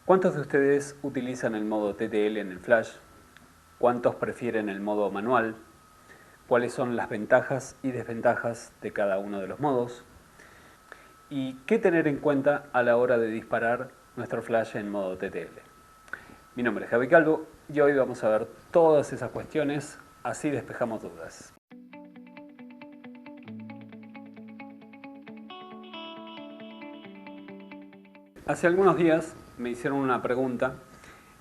¿Cuántos de ustedes utilizan el modo TTL en el Flash? ¿Cuántos prefieren el modo manual? ¿Cuáles son las ventajas y desventajas de cada uno de los modos? ¿Y qué tener en cuenta a la hora de disparar nuestro Flash en modo TTL? Mi nombre es Javi Calvo y hoy vamos a ver todas esas cuestiones, así despejamos dudas. Hace algunos días me hicieron una pregunta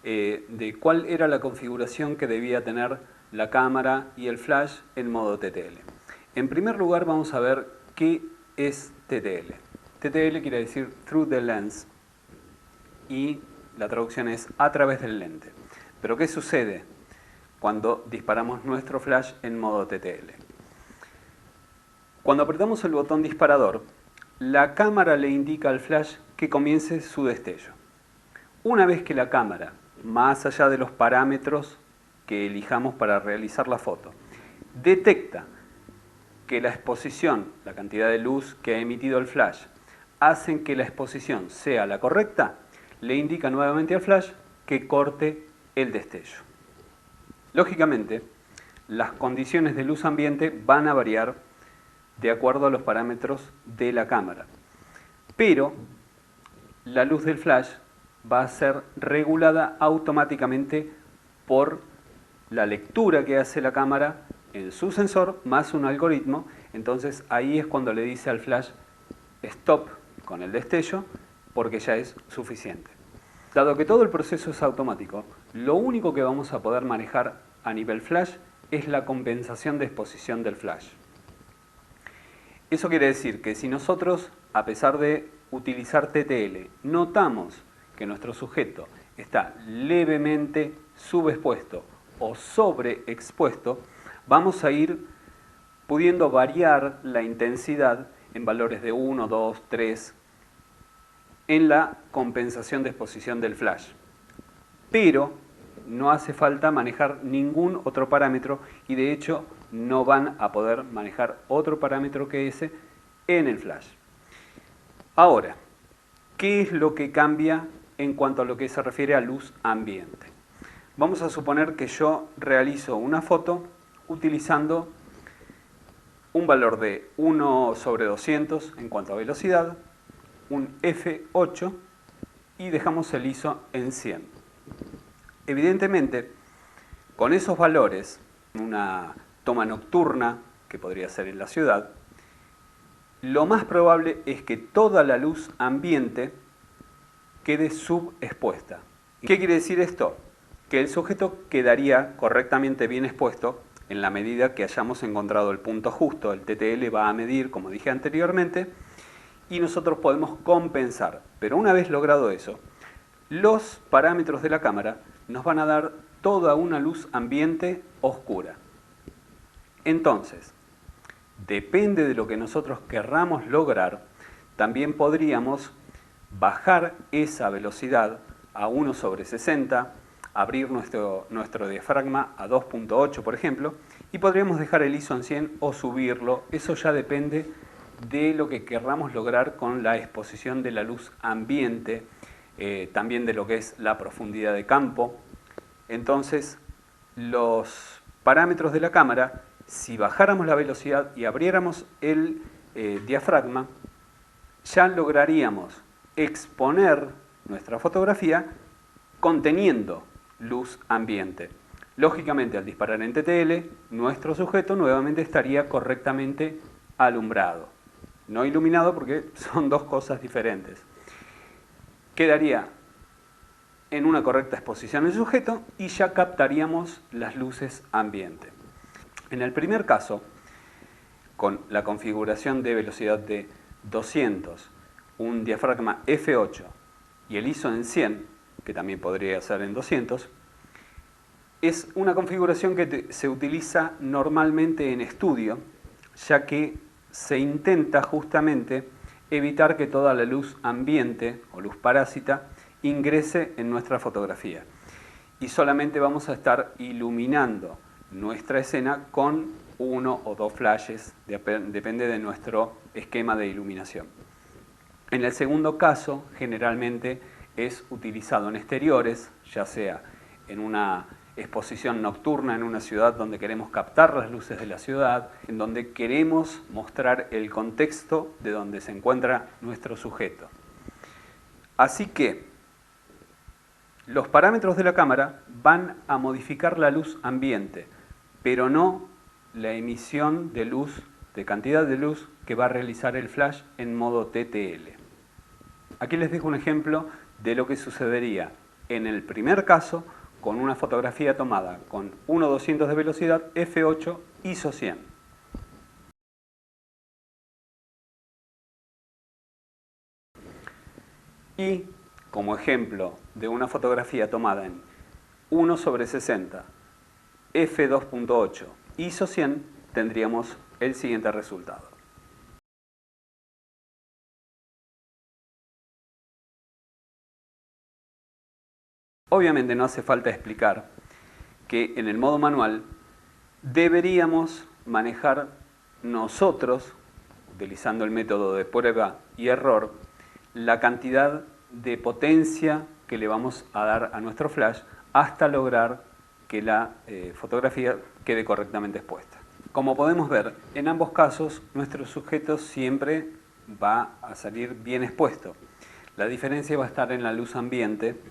de cuál era la configuración que debía tener la cámara y el flash en modo TTL. En primer lugar vamos a ver qué es TTL. TTL quiere decir Through the Lens y la traducción es a través del lente. Pero ¿qué sucede cuando disparamos nuestro flash en modo TTL? Cuando apretamos el botón disparador, la cámara le indica al flash que comience su destello. Una vez que la cámara, más allá de los parámetros que elijamos para realizar la foto, detecta que la exposición, la cantidad de luz que ha emitido el flash, hacen que la exposición sea la correcta, le indica nuevamente al flash que corte el destello. Lógicamente, las condiciones de luz ambiente van a variar de acuerdo a los parámetros de la cámara, pero la luz del flash va a ser regulada automáticamente por la lectura que hace la cámara en su sensor más un algoritmo. Entonces ahí es cuando le dice al flash stop con el destello porque ya es suficiente. Dado que todo el proceso es automático, lo único que vamos a poder manejar a nivel flash es la compensación de exposición del flash. Eso quiere decir que si nosotros, a pesar de utilizar TTL, notamos que nuestro sujeto está levemente subexpuesto o sobreexpuesto, vamos a ir pudiendo variar la intensidad en valores de 1, 2, 3 en la compensación de exposición del flash. Pero no hace falta manejar ningún otro parámetro y de hecho no van a poder manejar otro parámetro que ese en el flash. Ahora, ¿qué es lo que cambia en cuanto a lo que se refiere a luz ambiente? Vamos a suponer que yo realizo una foto utilizando un valor de 1/200 en cuanto a velocidad, un f8 y dejamos el ISO en 100. Evidentemente, con esos valores, una toma nocturna, que podría ser en la ciudad, lo más probable es que toda la luz ambiente quede subexpuesta. ¿Qué quiere decir esto? Que el sujeto quedaría correctamente bien expuesto en la medida que hayamos encontrado el punto justo. El TTL va a medir, como dije anteriormente, y nosotros podemos compensar. Pero una vez logrado eso, los parámetros de la cámara nos van a dar toda una luz ambiente oscura. Entonces, depende de lo que nosotros querramos lograr, también podríamos bajar esa velocidad a 1/60, abrir nuestro diafragma a 2.8, por ejemplo, y podríamos dejar el ISO en 100 o subirlo. Eso ya depende de lo que querramos lograr con la exposición de la luz ambiente, también de lo que es la profundidad de campo. Entonces, los parámetros de la cámara, si bajáramos la velocidad y abriéramos el diafragma, ya lograríamos exponer nuestra fotografía conteniendo luz ambiente. Lógicamente, al disparar en TTL, nuestro sujeto nuevamente estaría correctamente alumbrado. No iluminado porque son dos cosas diferentes. Quedaría en una correcta exposición el sujeto y ya captaríamos las luces ambiente. En el primer caso, con la configuración de velocidad de 200, un diafragma f8 y el ISO en 100, que también podría ser en 200, es una configuración que se utiliza normalmente en estudio, ya que se intenta justamente evitar que toda la luz ambiente o luz parásita ingrese en nuestra fotografía. Y solamente vamos a estar iluminando nuestra escena con 1 o 2 flashes, depende de nuestro esquema de iluminación. En el segundo caso, generalmente es utilizado en exteriores, ya sea en una exposición nocturna en una ciudad donde queremos captar las luces de la ciudad, en donde queremos mostrar el contexto de donde se encuentra nuestro sujeto. Así que los parámetros de la cámara van a modificar la luz ambiente, pero no la emisión de luz, de cantidad de luz que va a realizar el flash en modo TTL. Aquí les dejo un ejemplo de lo que sucedería en el primer caso con una fotografía tomada con 1.200 de velocidad, f8, ISO 100. Y como ejemplo de una fotografía tomada en 1/60, f2.8, ISO 100, tendríamos el siguiente resultado. Obviamente no hace falta explicar que en el modo manual deberíamos manejar nosotros, utilizando el método de prueba y error, la cantidad de potencia que le vamos a dar a nuestro flash hasta lograr que la fotografía quede correctamente expuesta. Como podemos ver, en ambos casos nuestro sujeto siempre va a salir bien expuesto. La diferencia va a estar en la luz ambiente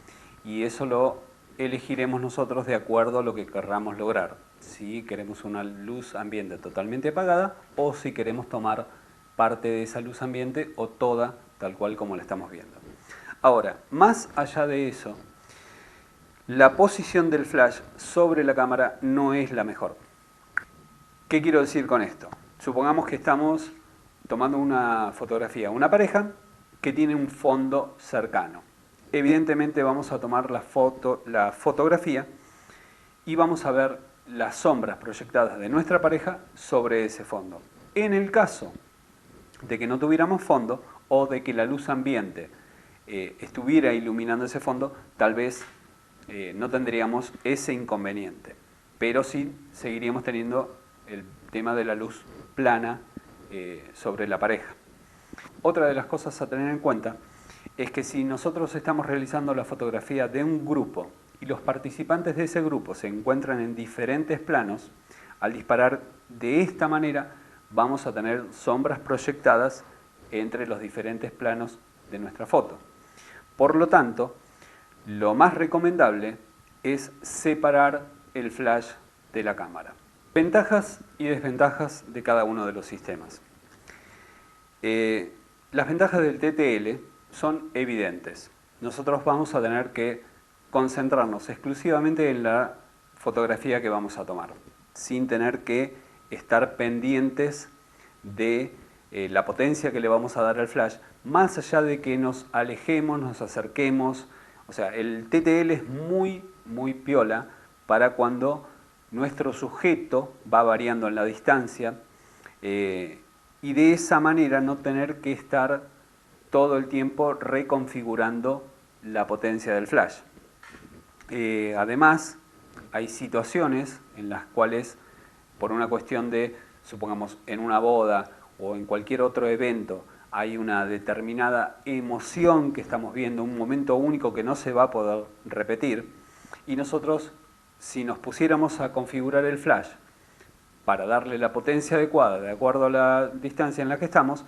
y eso lo elegiremos nosotros de acuerdo a lo que querramos lograr. Si queremos una luz ambiente totalmente apagada o si queremos tomar parte de esa luz ambiente o toda tal cual como la estamos viendo. Ahora, más allá de eso, la posición del flash sobre la cámara no es la mejor. ¿Qué quiero decir con esto? Supongamos que estamos tomando una fotografía, una pareja que tiene un fondo cercano. Evidentemente vamos a tomar la fotografía y vamos a ver las sombras proyectadas de nuestra pareja sobre ese fondo. En el caso de que no tuviéramos fondo o de que la luz ambiente estuviera iluminando ese fondo, tal vez no tendríamos ese inconveniente, pero sí seguiríamos teniendo el tema de la luz plana sobre la pareja. Otra de las cosas a tener en cuenta es que si nosotros estamos realizando la fotografía de un grupo y los participantes de ese grupo se encuentran en diferentes planos, al disparar de esta manera vamos a tener sombras proyectadas entre los diferentes planos de nuestra foto. Por lo tanto, lo más recomendable es separar el flash de la cámara. Ventajas y desventajas de cada uno de los sistemas. Las ventajas del TTL son evidentes. Nosotros vamos a tener que concentrarnos exclusivamente en la fotografía que vamos a tomar, sin tener que estar pendientes de la potencia que le vamos a dar al flash, más allá de que nos alejemos, nos acerquemos. O sea, el TTL es muy piola para cuando nuestro sujeto va variando en la distancia y de esa manera no tener que estar todo el tiempo reconfigurando la potencia del flash. Además, hay situaciones en las cuales, por una cuestión de, supongamos, en una boda o en cualquier otro evento, hay una determinada emoción que estamos viendo, un momento único que no se va a poder repetir, y nosotros, si nos pusiéramos a configurar el flash para darle la potencia adecuada, de acuerdo a la distancia en la que estamos,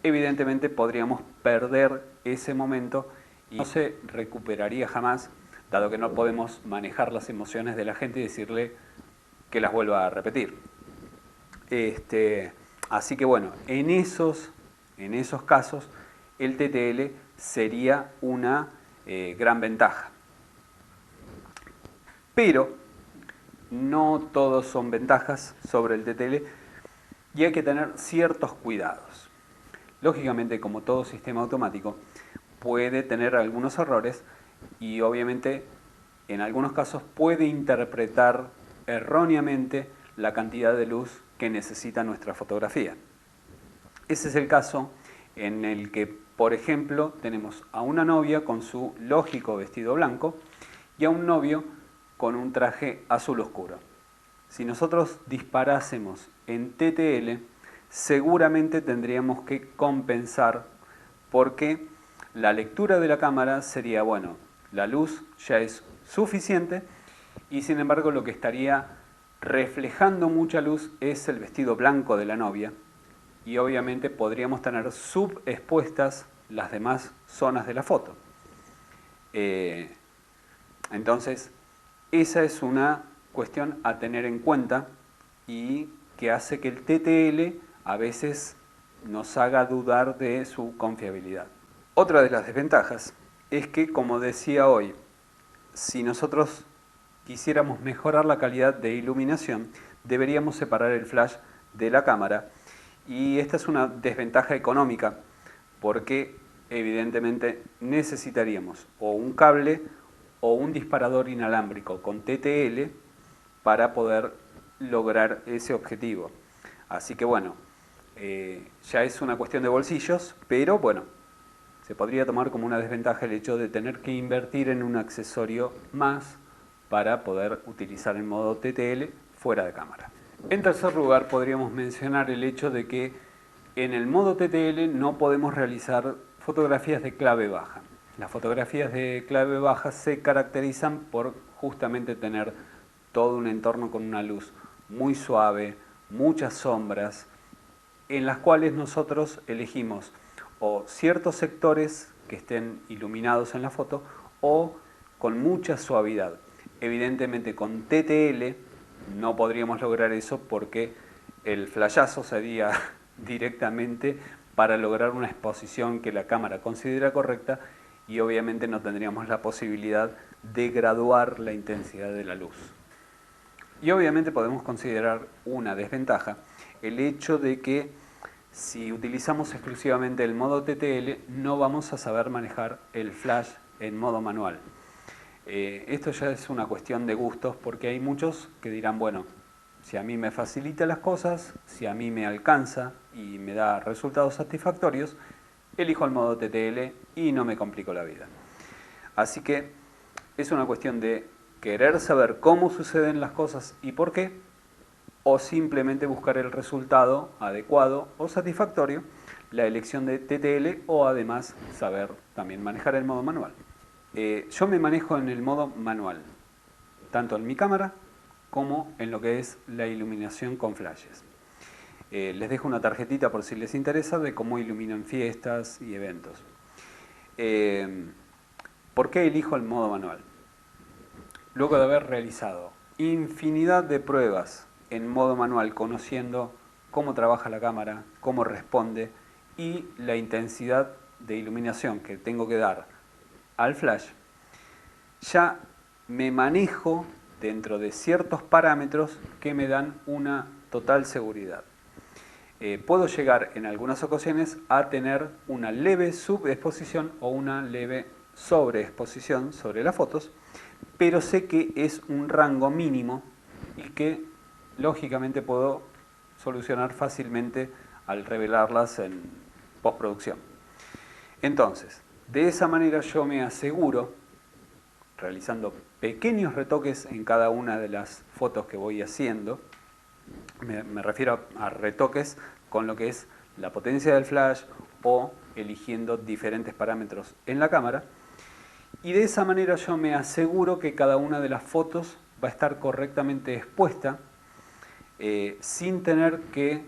evidentemente podríamos perder ese momento y no se recuperaría jamás, dado que no podemos manejar las emociones de la gente y decirle que las vuelva a repetir. Así que bueno, en esos casos el TTL sería una gran ventaja. Pero no todos son ventajas sobre el TTL y hay que tener ciertos cuidados. Lógicamente, como todo sistema automático, puede tener algunos errores y obviamente en algunos casos puede interpretar erróneamente la cantidad de luz que necesita nuestra fotografía. Ese es el caso en el que, por ejemplo, tenemos a una novia con su lógico vestido blanco y a un novio con un traje azul oscuro. Si nosotros disparásemos en TTL, seguramente tendríamos que compensar porque La lectura de la cámara sería, bueno, la luz ya es suficiente y sin embargo lo que estaría reflejando mucha luz es el vestido blanco de la novia y obviamente podríamos tener subexpuestas las demás zonas de la foto. Entonces, esa es una cuestión a tener en cuenta y que hace que el TTL a veces nos haga dudar de su confiabilidad. Otra de las desventajas es que, como decía hoy, si nosotros quisiéramos mejorar la calidad de iluminación, deberíamos separar el flash de la cámara y esta es una desventaja económica porque evidentemente necesitaríamos o un cable o un disparador inalámbrico con TTL para poder lograr ese objetivo. Así que bueno, ya es una cuestión de bolsillos, pero bueno, se podría tomar como una desventaja el hecho de tener que invertir en un accesorio más para poder utilizar el modo TTL fuera de cámara. En tercer lugar, podríamos mencionar el hecho de que en el modo TTL no podemos realizar fotografías de clave baja. Las fotografías de clave baja se caracterizan por justamente tener todo un entorno con una luz muy suave, muchas sombras, en las cuales nosotros elegimos o ciertos sectores que estén iluminados en la foto o con mucha suavidad. Evidentemente con TTL no podríamos lograr eso porque el flashazo sería directamente para lograr una exposición que la cámara considera correcta y obviamente no tendríamos la posibilidad de graduar la intensidad de la luz. Y obviamente podemos considerar una desventaja el hecho de que si utilizamos exclusivamente el modo TTL no vamos a saber manejar el flash en modo manual. Esto ya es una cuestión de gustos porque hay muchos que dirán, bueno, si a mí me facilita las cosas, si a mí me alcanza y me da resultados satisfactorios, elijo el modo TTL y no me complico la vida. Así que es una cuestión de querer saber cómo suceden las cosas y por qué, o simplemente buscar el resultado adecuado o satisfactorio, la elección de TTL o además saber también manejar el modo manual. Yo me manejo en el modo manual, tanto en mi cámara como en lo que es la iluminación con flashes. Les dejo una tarjetita por si les interesa de cómo ilumino en fiestas y eventos. ¿Por qué elijo el modo manual? Luego de haber realizado infinidad de pruebas en modo manual, conociendo cómo trabaja la cámara, cómo responde y la intensidad de iluminación que tengo que dar al flash, ya me manejo dentro de ciertos parámetros que me dan una total seguridad. Puedo llegar en algunas ocasiones a tener una leve subexposición o una leve sobreexposición sobre las fotos, pero sé que es un rango mínimo y que lógicamente puedo solucionar fácilmente al revelarlas en postproducción. Entonces, de esa manera yo me aseguro, realizando pequeños retoques en cada una de las fotos que voy haciendo, me refiero a retoques con lo que es la potencia del flash o eligiendo diferentes parámetros en la cámara, y de esa manera yo me aseguro que cada una de las fotos va a estar correctamente expuesta sin tener que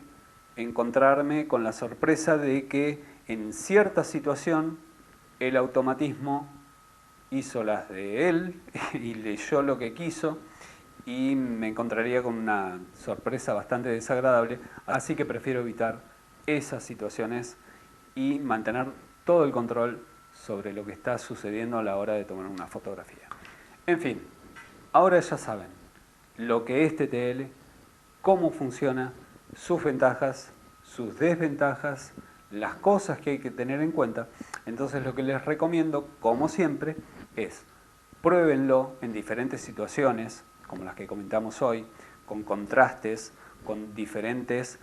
encontrarme con la sorpresa de que en cierta situación el automatismo hizo las de él y leyó lo que quiso y me encontraría con una sorpresa bastante desagradable, así que prefiero evitar esas situaciones y mantener todo el control sobre lo que está sucediendo a la hora de tomar una fotografía. En fin, ahora ya saben lo que es TTL, cómo funciona, sus ventajas, sus desventajas, las cosas que hay que tener en cuenta. Entonces lo que les recomiendo, como siempre, es pruébenlo en diferentes situaciones, como las que comentamos hoy, con contrastes, con diferentes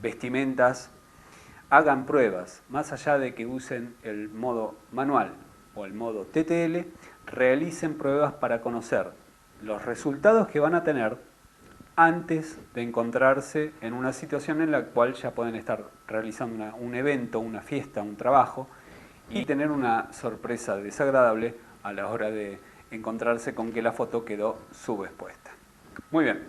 vestimentas. Hagan pruebas, más allá de que usen el modo manual o el modo TTL, realicen pruebas para conocer los resultados que van a tener antes de encontrarse en una situación en la cual ya pueden estar realizando un evento, una fiesta, un trabajo, y tener una sorpresa desagradable a la hora de encontrarse con que la foto quedó subexpuesta. Muy bien,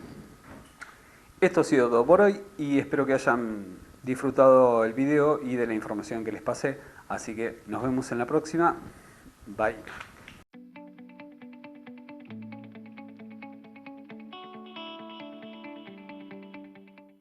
esto ha sido todo por hoy y espero que hayan disfrutado el video y de la información que les pasé, así que nos vemos en la próxima. Bye.